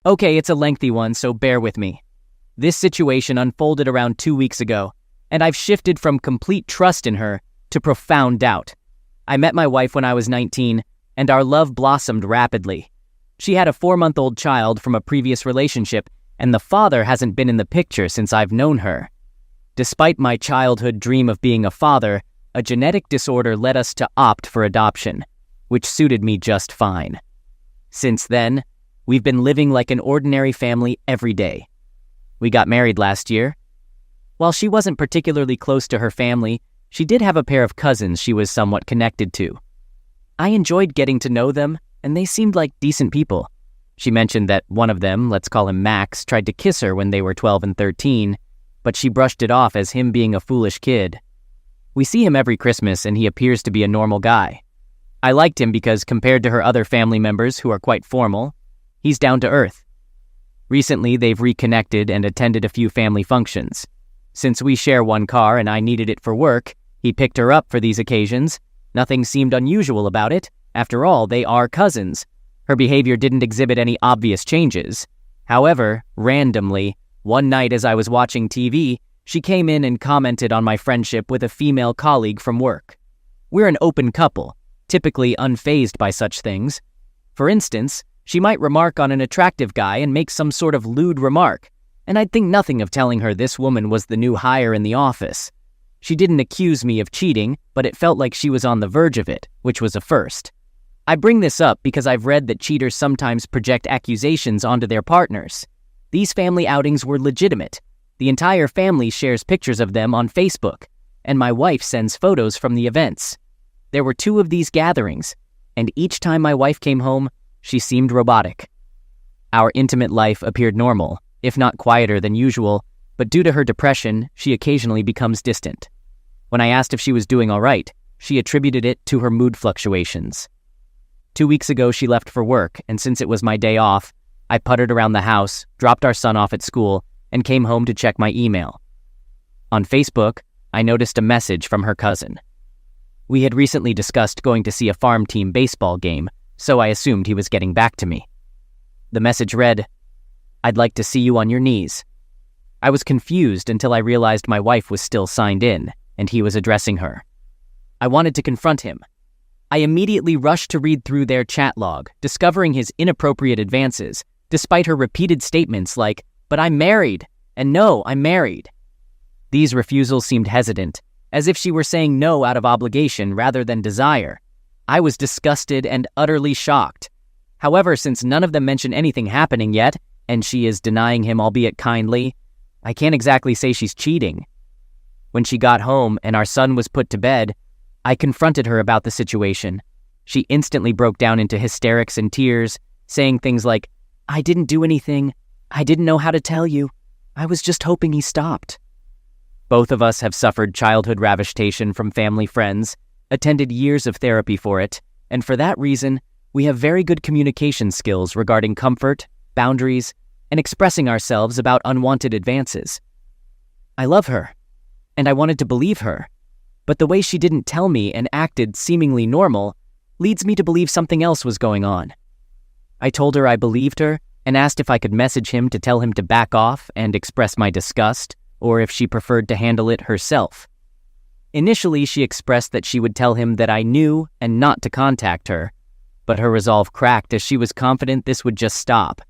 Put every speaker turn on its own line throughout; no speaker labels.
Okay, it's a lengthy one, so bear with me. This situation unfolded around 2 weeks ago, and I've shifted from complete trust in her to profound doubt. I met my wife when I was 19, and our love blossomed rapidly. She had a 4-month-old child from a previous relationship, and the father hasn't been in the picture since I've known her. Despite my childhood dream of being a father, a genetic disorder led us to opt for adoption, which suited me just fine. Since then, we've been living like an ordinary family every day. We got married last year. While she wasn't particularly close to her family, she did have a pair of cousins she was somewhat connected to. I enjoyed getting to know them, and they seemed like decent people. She mentioned that one of them, let's call him Max, tried to kiss her when they were 12 and 13, but she brushed it off as him being a foolish kid. We see him every Christmas, and he appears to be a normal guy. I liked him because compared to her other family members who are quite formal, he's down to earth. Recently, they've reconnected and attended a few family functions. Since we share one car and I needed it for work, he picked her up for these occasions. Nothing seemed unusual about it. After all, they are cousins. Her behavior didn't exhibit any obvious changes. However, randomly, one night as I was watching TV, she came in and commented on my friendship with a female colleague from work. We're an open couple, typically unfazed by such things. For instance, she might remark on an attractive guy and make some sort of lewd remark, and I'd think nothing of telling her this woman was the new hire in the office. She didn't accuse me of cheating, but it felt like she was on the verge of it, which was a first. I bring this up because I've read that cheaters sometimes project accusations onto their partners. These family outings were legitimate. The entire family shares pictures of them on Facebook, and my wife sends photos from the events. There were 2 of these gatherings, and each time my wife came home, she seemed robotic. Our intimate life appeared normal, if not quieter than usual, but due to her depression, she occasionally becomes distant. When I asked if she was doing all right, she attributed it to her mood fluctuations. 2 weeks ago, she left for work, and since it was my day off, I puttered around the house, dropped our son off at school, and came home to check my email. On Facebook, I noticed a message from her cousin. We had recently discussed going to see a farm team baseball game, so I assumed he was getting back to me. The message read, "I'd like to see you on your knees." I was confused until I realized my wife was still signed in, and he was addressing her. I wanted to confront him. I immediately rushed to read through their chat log, discovering his inappropriate advances, despite her repeated statements like, "But I'm married," and "No, I'm married." These refusals seemed hesitant, as if she were saying no out of obligation rather than desire. I was disgusted and utterly shocked. However, since none of them mention anything happening yet, and she is denying him albeit kindly, I can't exactly say she's cheating. When she got home and our son was put to bed, I confronted her about the situation. She instantly broke down into hysterics and tears, saying things like, "I didn't do anything. I didn't know how to tell you. I was just hoping he stopped." Both of us have suffered childhood ravistation from family friends, attended years of therapy for it, and for that reason, we have very good communication skills regarding comfort, boundaries, and expressing ourselves about unwanted advances. I love her, and I wanted to believe her, but the way she didn't tell me and acted seemingly normal leads me to believe something else was going on. I told her I believed her and asked if I could message him to tell him to back off and express my disgust, or if she preferred to handle it herself. Initially, she expressed that she would tell him that I knew and not to contact her, but her resolve cracked as she was confident this would just stop.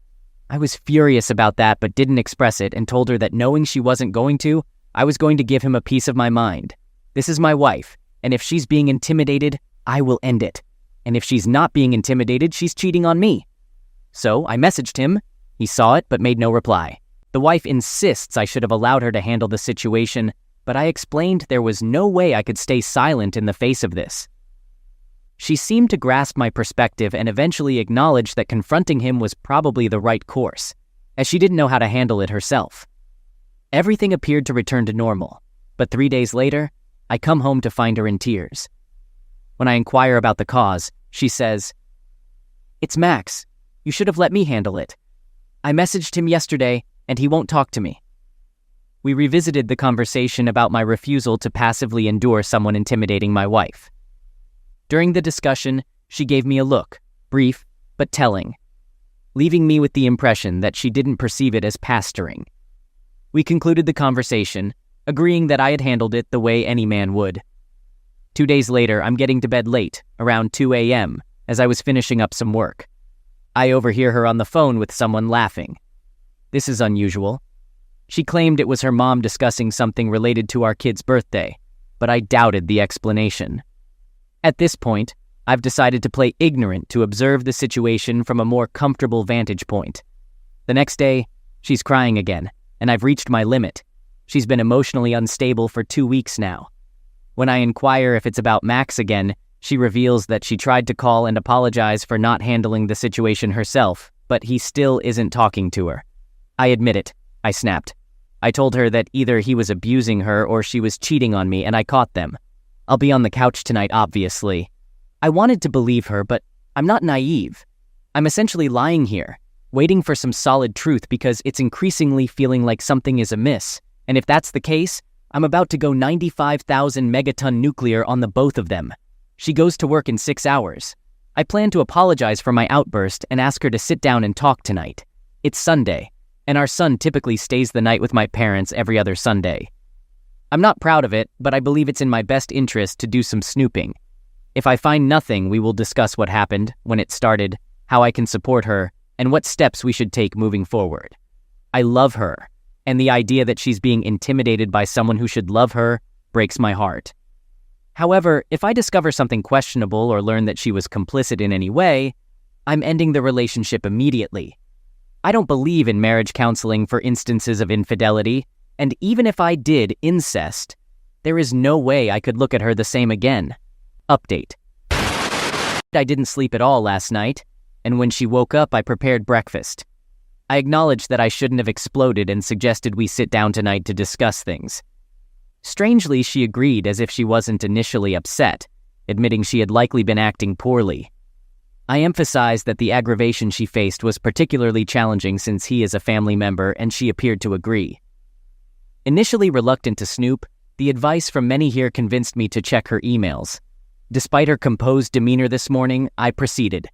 I was furious about that but didn't express it and told her that knowing she wasn't going to, I was going to give him a piece of my mind. This is my wife, and if she's being intimidated, I will end it. And if she's not being intimidated, she's cheating on me. So I messaged him. He saw it but made no reply. The wife insists I should have allowed her to handle the situation, but I explained there was no way I could stay silent in the face of this. She seemed to grasp my perspective and eventually acknowledged that confronting him was probably the right course, as she didn't know how to handle it herself. Everything appeared to return to normal, but 3 days later, I come home to find her in tears. When I inquire about the cause, she says, "It's Max. You should have let me handle it. I messaged him yesterday, and he won't talk to me." We revisited the conversation about my refusal to passively endure someone intimidating my wife. During the discussion, she gave me a look, brief but telling. leaving me with the impression that she didn't perceive it as pastoring. We concluded the conversation, agreeing that I had handled it the way any man would. 2 days later, I'm getting to bed late, around 2 a.m., as I was finishing up some work. I overhear her on the phone with someone laughing. This is unusual. She claimed it was her mom discussing something related to our kid's birthday, but I doubted the explanation. At this point, I've decided to play ignorant to observe the situation from a more comfortable vantage point. The next day, she's crying again, and I've reached my limit. She's been emotionally unstable for 2 weeks now. When I inquire if it's about Max again, she reveals that she tried to call and apologize for not handling the situation herself, but he still isn't talking to her. I admit it, I snapped. I told her that either he was abusing her or she was cheating on me, and I caught them. I'll be on the couch tonight, obviously. I wanted to believe her, but I'm not naive. I'm essentially lying here, waiting for some solid truth because it's increasingly feeling like something is amiss, and if that's the case, I'm about to go 95,000 megaton nuclear on the both of them. She goes to work in 6 hours. I plan to apologize for my outburst and ask her to sit down and talk tonight. It's Sunday, and our son typically stays the night with my parents every other Sunday. I'm not proud of it, but I believe it's in my best interest to do some snooping. If I find nothing, we will discuss what happened, when it started, how I can support her, and what steps we should take moving forward. I love her, and the idea that she's being intimidated by someone who should love her breaks my heart. However, if I discover something questionable or learn that she was complicit in any way, I'm ending the relationship immediately. I don't believe in marriage counseling for instances of infidelity, and even if I did incest, there is no way I could look at her the same again. Update. I didn't sleep at all last night, and when she woke up, I prepared breakfast. I acknowledged that I shouldn't have exploded and suggested we sit down tonight to discuss things. Strangely, she agreed as if she wasn't initially upset, admitting she had likely been acting poorly. I emphasized that the aggravation she faced was particularly challenging since he is a family member, and she appeared to agree. Initially reluctant to snoop, the advice from many here convinced me to check her emails. Despite her composed demeanor this morning, I proceeded.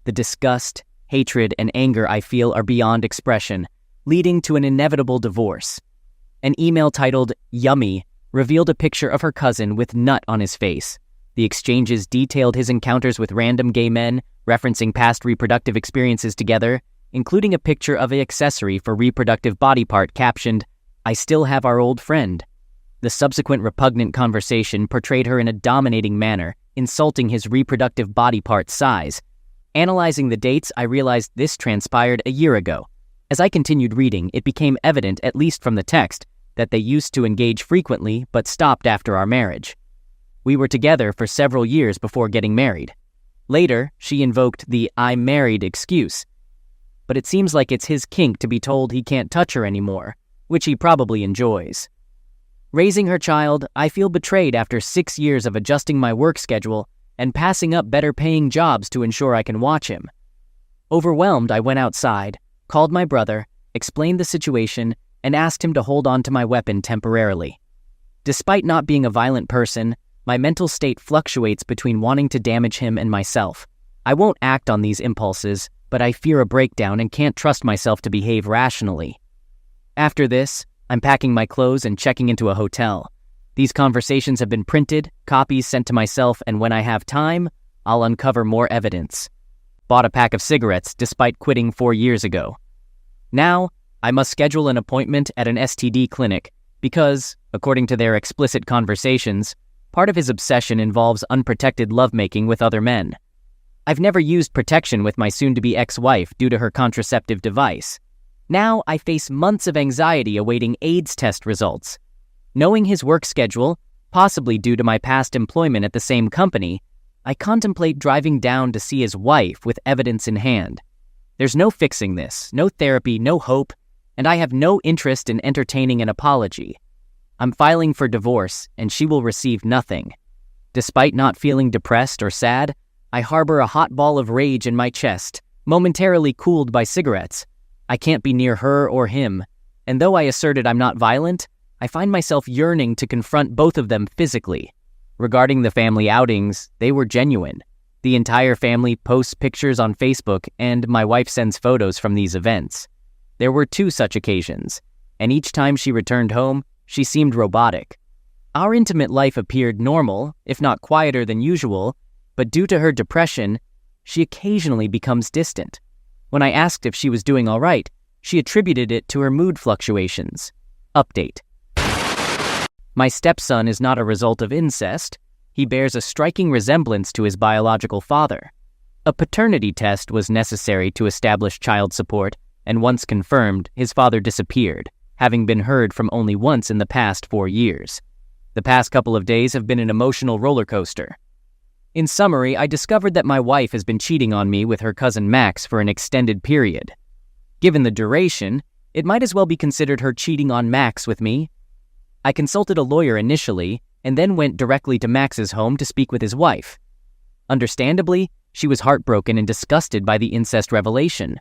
The disgust, hatred, and anger I feel are beyond expression, leading to an inevitable divorce. An email titled "Yummy" revealed a picture of her cousin with nut on his face. The exchanges detailed his encounters with random gay men, referencing past reproductive experiences together, including a picture of an accessory for reproductive body part captioned, "I still have our old friend." The subsequent repugnant conversation portrayed her in a dominating manner, insulting his reproductive body part size. Analyzing the dates, I realized this transpired a year ago. As I continued reading, it became evident, at least from the text, that they used to engage frequently but stopped after our marriage. We were together for several years before getting married. Later, she invoked the "I'm married" excuse. But it seems like it's his kink to be told he can't touch her anymore, which he probably enjoys. Raising her child, I feel betrayed after 6 years of adjusting my work schedule and passing up better-paying jobs to ensure I can watch him. Overwhelmed, I went outside, called my brother, explained the situation, and asked him to hold on to my weapon temporarily. Despite not being a violent person, my mental state fluctuates between wanting to damage him and myself. I won't act on these impulses, but I fear a breakdown and can't trust myself to behave rationally. After this, I'm packing my clothes and checking into a hotel. These conversations have been printed, copies sent to myself, and when I have time, I'll uncover more evidence. Bought a pack of cigarettes despite quitting 4 years ago. Now, I must schedule an appointment at an STD clinic because, according to their explicit conversations, part of his obsession involves unprotected lovemaking with other men. I've never used protection with my soon-to-be ex-wife due to her contraceptive device. Now I face months of anxiety awaiting AIDS test results. Knowing his work schedule, possibly due to my past employment at the same company, I contemplate driving down to see his wife with evidence in hand. There's no fixing this, no therapy, no hope, and I have no interest in entertaining an apology. I'm filing for divorce, and she will receive nothing. Despite not feeling depressed or sad, I harbor a hot ball of rage in my chest, momentarily cooled by cigarettes. I can't be near her or him, and though I asserted I'm not violent, I find myself yearning to confront both of them physically. Regarding the family outings, they were genuine. The entire family posts pictures on Facebook, and my wife sends photos from these events. There were 2 such occasions, and each time she returned home, she seemed robotic. Our intimate life appeared normal, if not quieter than usual, but due to her depression, she occasionally becomes distant. When I asked if she was doing all right, she attributed it to her mood fluctuations. Update. My stepson is not a result of incest. He bears a striking resemblance to his biological father. A paternity test was necessary to establish child support, and once confirmed, his father disappeared, having been heard from only once in the past 4 years. The past couple of days have been an emotional roller coaster. In summary, I discovered that my wife has been cheating on me with her cousin Max for an extended period. Given the duration, it might as well be considered her cheating on Max with me. I consulted a lawyer initially, and then went directly to Max's home to speak with his wife. Understandably, she was heartbroken and disgusted by the incest revelation.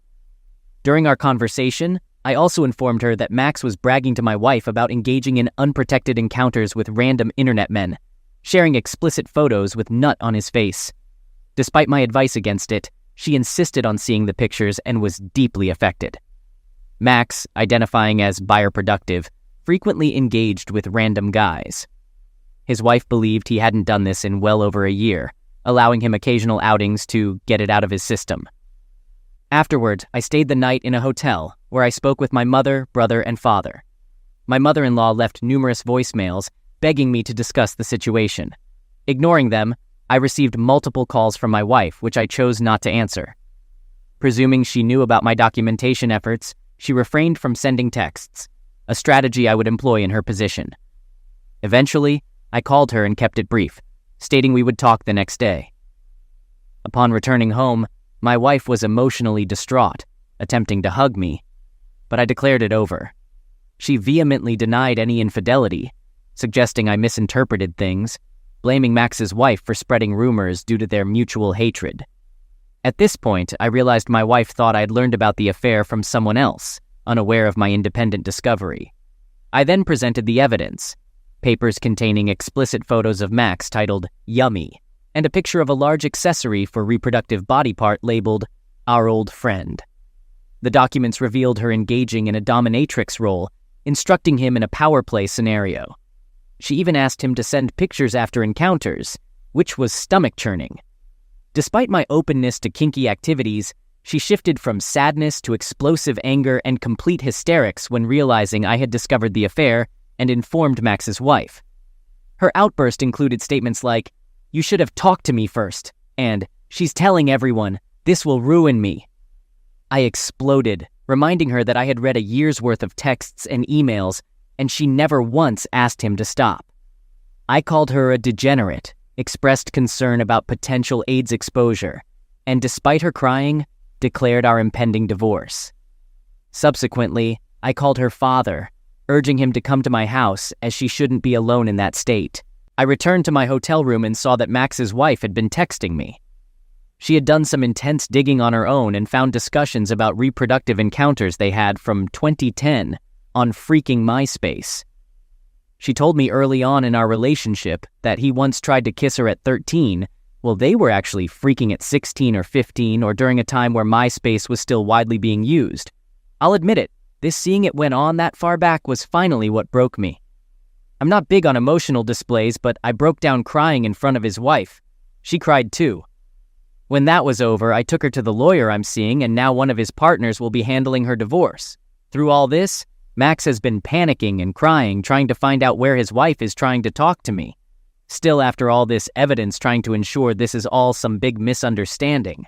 During our conversation, I also informed her that Max was bragging to my wife about engaging in unprotected encounters with random internet men, sharing explicit photos with nut on his face. Despite my advice against it, she insisted on seeing the pictures and was deeply affected. Max, identifying as buyer productive, frequently engaged with random guys. His wife believed he hadn't done this in well over a year, allowing him occasional outings to get it out of his system. Afterward, I stayed the night in a hotel, where I spoke with my mother, brother, and father. My mother-in-law left numerous voicemails, begging me to discuss the situation. Ignoring them, I received multiple calls from my wife, which I chose not to answer. Presuming she knew about my documentation efforts, she refrained from sending texts, a strategy I would employ in her position. Eventually, I called her and kept it brief, stating we would talk the next day. Upon returning home, my wife was emotionally distraught, attempting to hug me, but I declared it over. She vehemently denied any infidelity, suggesting I misinterpreted things, blaming Max's wife for spreading rumors due to their mutual hatred. At this point, I realized my wife thought I had learned about the affair from someone else, unaware of my independent discovery. I then presented the evidence, papers containing explicit photos of Max titled Yummy, and a picture of a large accessory for reproductive body part labeled Our Old Friend. The documents revealed her engaging in a dominatrix role, instructing him in a power play scenario. She even asked him to send pictures after encounters, which was stomach-churning. Despite my openness to kinky activities, she shifted from sadness to explosive anger and complete hysterics when realizing I had discovered the affair and informed Max's wife. Her outburst included statements like, "You should have talked to me first," and "She's telling everyone, this will ruin me." I exploded, reminding her that I had read a year's worth of texts and emails, and she never once asked him to stop. I called her a degenerate, expressed concern about potential AIDS exposure, and despite her crying, declared our impending divorce. Subsequently, I called her father, urging him to come to my house as she shouldn't be alone in that state. I returned to my hotel room and saw that Max's wife had been texting me. She had done some intense digging on her own and found discussions about reproductive encounters they had from 2010 on freaking MySpace. She told me early on in our relationship that he once tried to kiss her at 13, while they were actually freaking at 16 or 15 or during a time where MySpace was still widely being used. I'll admit it, this seeing it went on that far back was finally what broke me. I'm not big on emotional displays, but I broke down crying in front of his wife. She cried too. When that was over, I took her to the lawyer I'm seeing, and now one of his partners will be handling her divorce. Through all this, Max has been panicking and crying, trying to find out where his wife is trying to talk to me. Still, after all this evidence, trying to ensure this is all some big misunderstanding.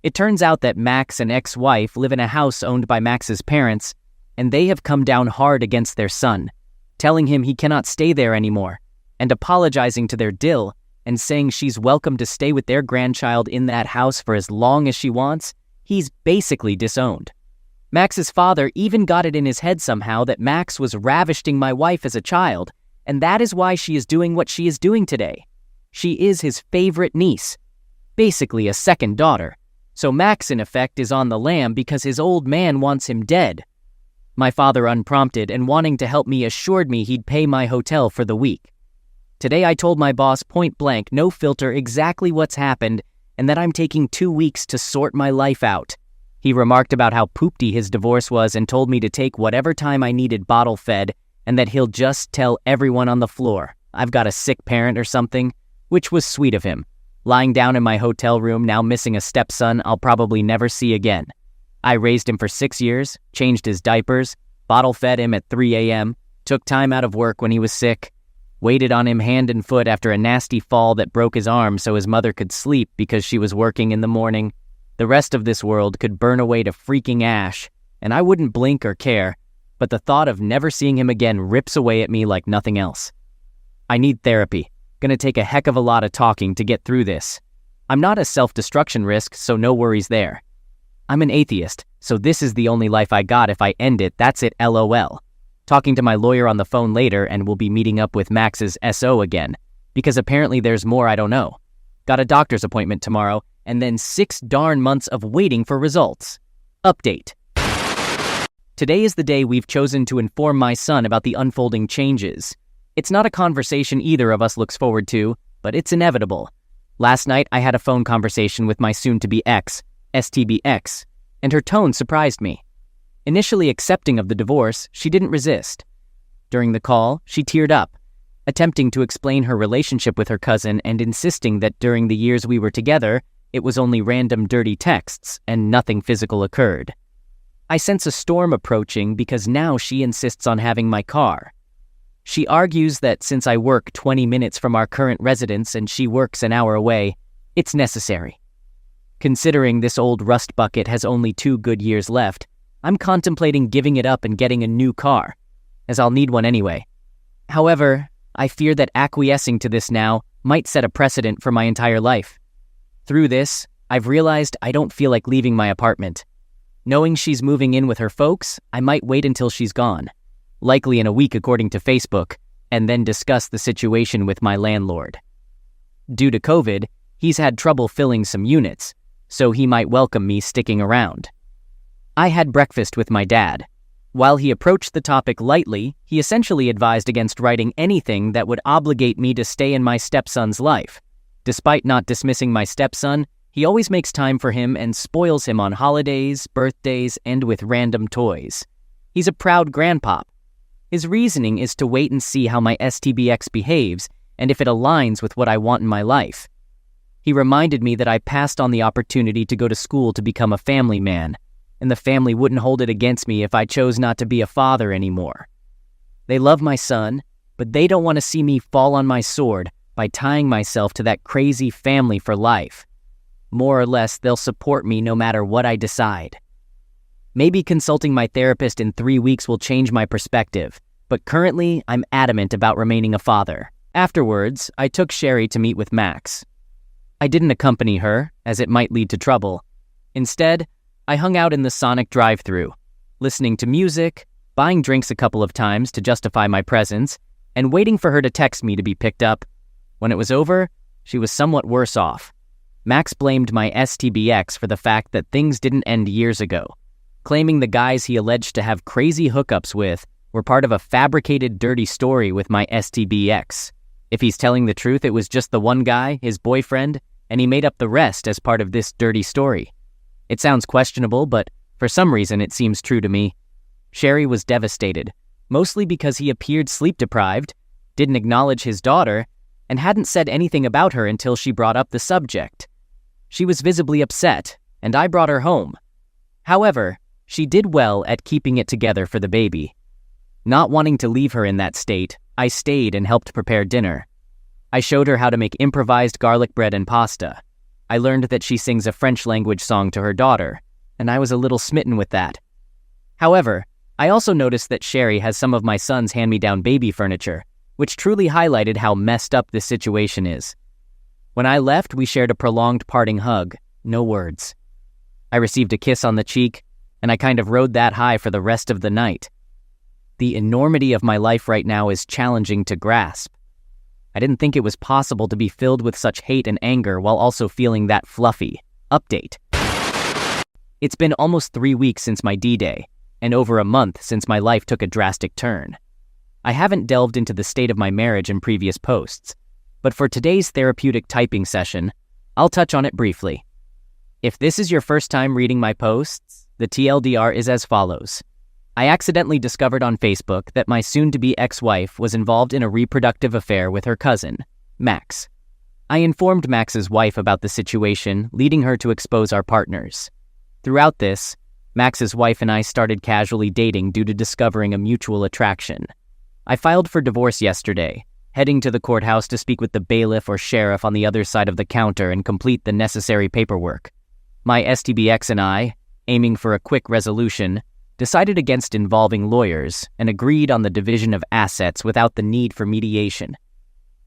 It turns out that Max and ex-wife live in a house owned by Max's parents, and they have come down hard against their son, telling him he cannot stay there anymore, and apologizing to their dill and saying she's welcome to stay with their grandchild in that house for as long as she wants. He's basically disowned. Max's father even got it in his head somehow that Max was ravishing my wife as a child, and that is why she is doing what she is doing today. She is his favorite niece, basically a second daughter, so Max in effect is on the lam because his old man wants him dead. My father, unprompted and wanting to help me, assured me he'd pay my hotel for the week. Today I told my boss point blank, no filter, exactly what's happened, and that I'm taking 2 weeks to sort my life out. He remarked about how poopty his divorce was and told me to take whatever time I needed bottle-fed and that he'll just tell everyone on the floor I've got a sick parent or something, which was sweet of him. Lying down in my hotel room, now missing a stepson I'll probably never see again. I raised him for 6 years, changed his diapers, bottle-fed him at 3 a.m., took time out of work when he was sick, waited on him hand and foot after a nasty fall that broke his arm so his mother could sleep because she was working in the morning. The rest of this world could burn away to freaking ash, and I wouldn't blink or care, but the thought of never seeing him again rips away at me like nothing else. I need therapy. Gonna take a heck of a lot of talking to get through this. I'm not a self-destruction risk, so no worries there. I'm an atheist, so this is the only life I got. If I end it, that's it, LOL. Talking to my lawyer on the phone later, and we'll be meeting up with Max's SO again, because apparently there's more I don't know. Got a doctor's appointment tomorrow, and then 6 darn months of waiting for results. Update. Today is the day we've chosen to inform my son about the unfolding changes. It's not a conversation either of us looks forward to, but it's inevitable. Last night, I had a phone conversation with my soon-to-be ex, STBX, and her tone surprised me. Initially accepting of the divorce, she didn't resist. During the call, she teared up, attempting to explain her relationship with her cousin and insisting that during the years we were together, it was only random dirty texts and nothing physical occurred. I sense a storm approaching because now she insists on having my car. She argues that since I work 20 minutes from our current residence and she works an hour away, it's necessary. Considering this old rust bucket has only 2 good years left, I'm contemplating giving it up and getting a new car, as I'll need one anyway. However, I fear that acquiescing to this now might set a precedent for my entire life. Through this, I've realized I don't feel like leaving my apartment. Knowing she's moving in with her folks, I might wait until she's gone, likely in a week according to Facebook, and then discuss the situation with my landlord. Due to COVID, he's had trouble filling some units, so he might welcome me sticking around. I had breakfast with my dad. While he approached the topic lightly, he essentially advised against writing anything that would obligate me to stay in my stepson's life. Despite not dismissing my stepson, he always makes time for him and spoils him on holidays, birthdays, and with random toys. He's a proud grandpop. His reasoning is to wait and see how my STBX behaves and if it aligns with what I want in my life. He reminded me that I passed on the opportunity to go to school to become a family man, and the family wouldn't hold it against me if I chose not to be a father anymore. They love my son, but they don't want to see me fall on my sword by tying myself to that crazy family for life. More or less, they'll support me no matter what I decide. Maybe consulting my therapist in 3 weeks will change my perspective, but currently I'm adamant about remaining a father. Afterwards, I took Sherry to meet with Max. I didn't accompany her, as it might lead to trouble. Instead, I hung out in the Sonic drive-thru, listening to music, buying drinks a couple of times to justify my presence, and waiting for her to text me to be picked up. When it was over, she was somewhat worse off. Max blamed my STBX for the fact that things didn't end years ago, claiming the guys he alleged to have crazy hookups with were part of a fabricated dirty story with my STBX. If he's telling the truth, it was just the one guy, his boyfriend, and he made up the rest as part of this dirty story. It sounds questionable, but for some reason it seems true to me. Sherry was devastated, mostly because he appeared sleep-deprived, didn't acknowledge his daughter, and hadn't said anything about her until she brought up the subject. She was visibly upset, and I brought her home. However, she did well at keeping it together for the baby. Not wanting to leave her in that state, I stayed and helped prepare dinner. I showed her how to make improvised garlic bread and pasta. I learned that she sings a French language song to her daughter, and I was a little smitten with that. However, I also noticed that Sherry has some of my son's hand-me-down baby furniture, which truly highlighted how messed up this situation is. When I left, we shared a prolonged parting hug, no words. I received a kiss on the cheek, and I kind of rode that high for the rest of the night. The enormity of my life right now is challenging to grasp. I didn't think it was possible to be filled with such hate and anger while also feeling that fluffy. Update. It's been almost 3 weeks since my D-Day, and over a month since my life took a drastic turn. I haven't delved into the state of my marriage in previous posts, but for today's therapeutic typing session, I'll touch on it briefly. If this is your first time reading my posts, the TLDR is as follows. I accidentally discovered on Facebook that my soon-to-be ex-wife was involved in a reproductive affair with her cousin, Max. I informed Max's wife about the situation, leading her to expose our partners. Throughout this, Max's wife and I started casually dating due to discovering a mutual attraction. I filed for divorce yesterday, heading to the courthouse to speak with the bailiff or sheriff on the other side of the counter and complete the necessary paperwork. My STBX and I, aiming for a quick resolution, decided against involving lawyers and agreed on the division of assets without the need for mediation.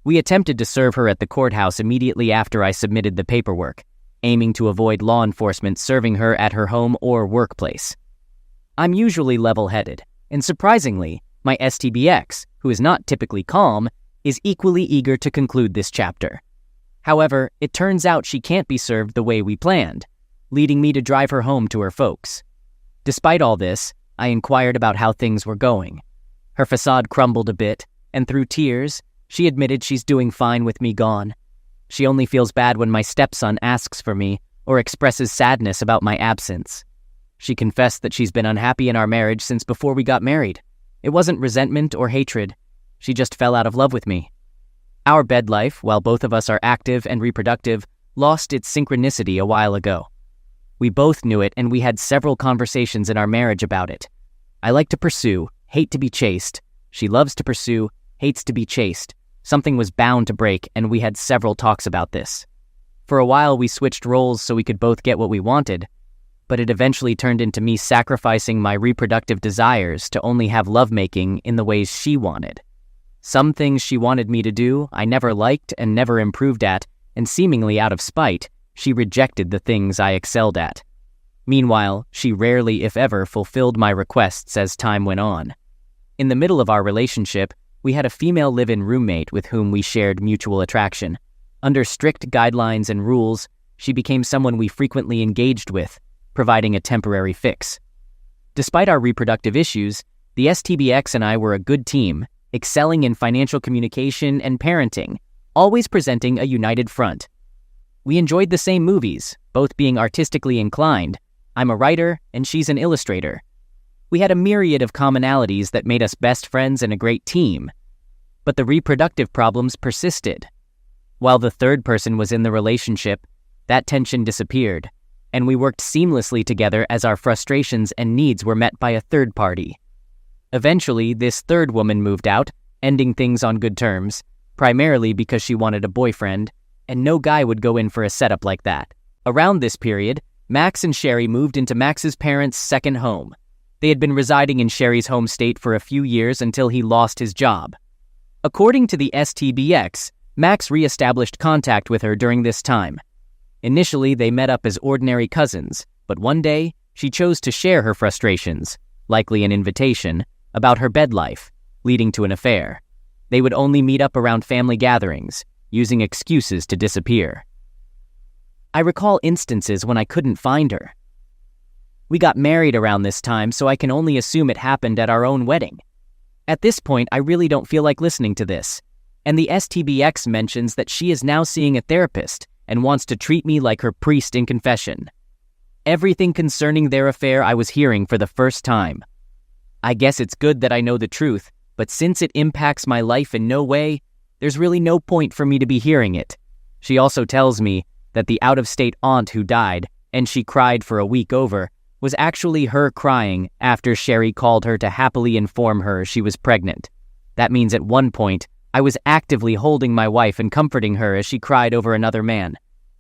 We attempted to serve her at the courthouse immediately after I submitted the paperwork, aiming to avoid law enforcement serving her at her home or workplace. I'm usually level-headed, and surprisingly, my STBX, who is not typically calm, is equally eager to conclude this chapter. However, it turns out she can't be served the way we planned, leading me to drive her home to her folks. Despite all this, I inquired about how things were going. Her facade crumbled a bit, and through tears, she admitted she's doing fine with me gone. She only feels bad when my stepson asks for me or expresses sadness about my absence. She confessed that she's been unhappy in our marriage since before we got married. It wasn't resentment or hatred. She just fell out of love with me. Our bed life, while both of us are active and reproductive, lost its synchronicity a while ago. We both knew it, and we had several conversations in our marriage about it. I like to pursue, hate to be chased. She loves to pursue, hates to be chased. Something was bound to break, and we had several talks about this. For a while, we switched roles so we could both get what we wanted, but it eventually turned into me sacrificing my reproductive desires to only have lovemaking in the ways she wanted. Some things she wanted me to do, I never liked and never improved at, and seemingly out of spite, she rejected the things I excelled at. Meanwhile, she rarely, if ever, fulfilled my requests as time went on. In the middle of our relationship, we had a female live-in roommate with whom we shared mutual attraction. Under strict guidelines and rules, she became someone we frequently engaged with, providing a temporary fix. Despite our reproductive issues, the STBX and I were a good team, excelling in financial communication and parenting, always presenting a united front. We enjoyed the same movies, both being artistically inclined. I'm a writer, and she's an illustrator. We had a myriad of commonalities that made us best friends and a great team. But the reproductive problems persisted. While the third person was in the relationship, that tension disappeared, and we worked seamlessly together as our frustrations and needs were met by a third party. Eventually, this third woman moved out, ending things on good terms, primarily because she wanted a boyfriend, and no guy would go in for a setup like that. Around this period, Max and Sherry moved into Max's parents' second home. They had been residing in Sherry's home state for a few years until he lost his job. According to the STBX, Max re-established contact with her during this time. Initially, they met up as ordinary cousins, but one day, she chose to share her frustrations, likely an invitation, about her bed life, leading to an affair. They would only meet up around family gatherings, using excuses to disappear. I recall instances when I couldn't find her. We got married around this time, so I can only assume it happened at our own wedding. At this point, I really don't feel like listening to this, and the STBX mentions that she is now seeing a therapist and wants to treat me like her priest in confession. Everything concerning their affair I was hearing for the first time. I guess it's good that I know the truth, but since it impacts my life in no way, there's really no point for me to be hearing it. She also tells me that the out-of-state aunt who died, and she cried for a week over, was actually her crying after Sherry called her to happily inform her she was pregnant. That means at one point, I was actively holding my wife and comforting her as she cried over another man.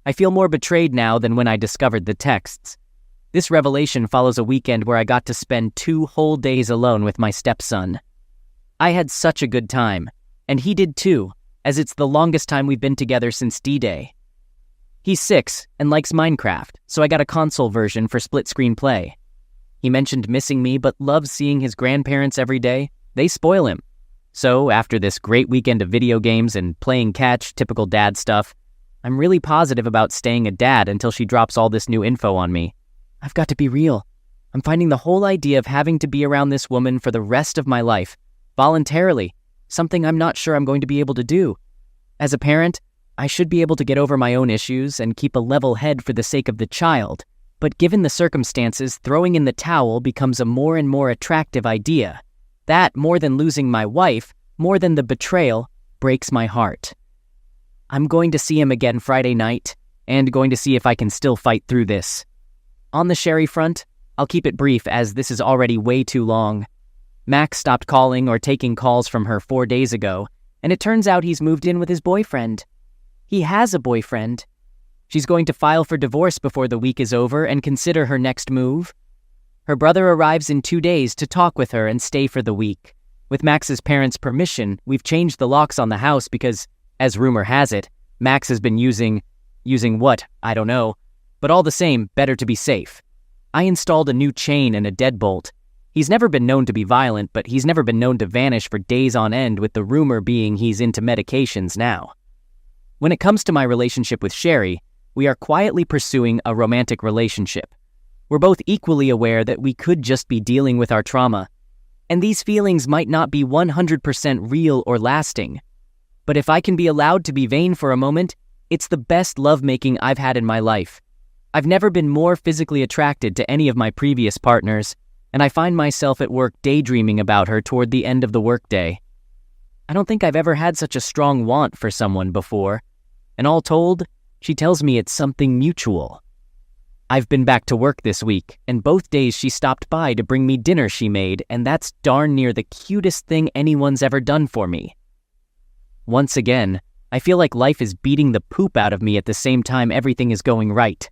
I feel more betrayed now than when I discovered the texts. This revelation follows a weekend where I got to spend 2 whole days alone with my stepson. I had such a good time, and he did too, as it's the longest time we've been together since D-Day. He's 6 and likes Minecraft, so I got a console version for split-screen play. He mentioned missing me but loves seeing his grandparents every day. They spoil him. So, after this great weekend of video games and playing catch, typical dad stuff, I'm really positive about staying a dad until she drops all this new info on me. I've got to be real. I'm finding the whole idea of having to be around this woman for the rest of my life, voluntarily, something I'm not sure I'm going to be able to do. As a parent, I should be able to get over my own issues and keep a level head for the sake of the child, but given the circumstances, throwing in the towel becomes a more and more attractive idea. That, more than losing my wife, more than the betrayal, breaks my heart. I'm going to see him again Friday night, and going to see if I can still fight through this. On the Sherry front, I'll keep it brief as this is already way too long. Max stopped calling or taking calls from her 4 days ago, and it turns out he's moved in with his boyfriend. He has a boyfriend. She's going to file for divorce before the week is over and consider her next move. Her brother arrives in 2 days to talk with her and stay for the week. With Max's parents' permission, we've changed the locks on the house because, as rumor has it, Max has been using what? I don't know. But all the same, better to be safe. I installed a new chain and a deadbolt. He's never been known to be violent, but he's never been known to vanish for days on end, with the rumor being he's into medications now. When it comes to my relationship with Sherry, we are quietly pursuing a romantic relationship. We're both equally aware that we could just be dealing with our trauma, and these feelings might not be 100% real or lasting. But if I can be allowed to be vain for a moment, it's the best lovemaking I've had in my life. I've never been more physically attracted to any of my previous partners, and I find myself at work daydreaming about her toward the end of the workday. I don't think I've ever had such a strong want for someone before, and all told, she tells me it's something mutual. I've been back to work this week, and both days she stopped by to bring me dinner she made, and that's darn near the cutest thing anyone's ever done for me. Once again, I feel like life is beating the poop out of me at the same time everything is going right.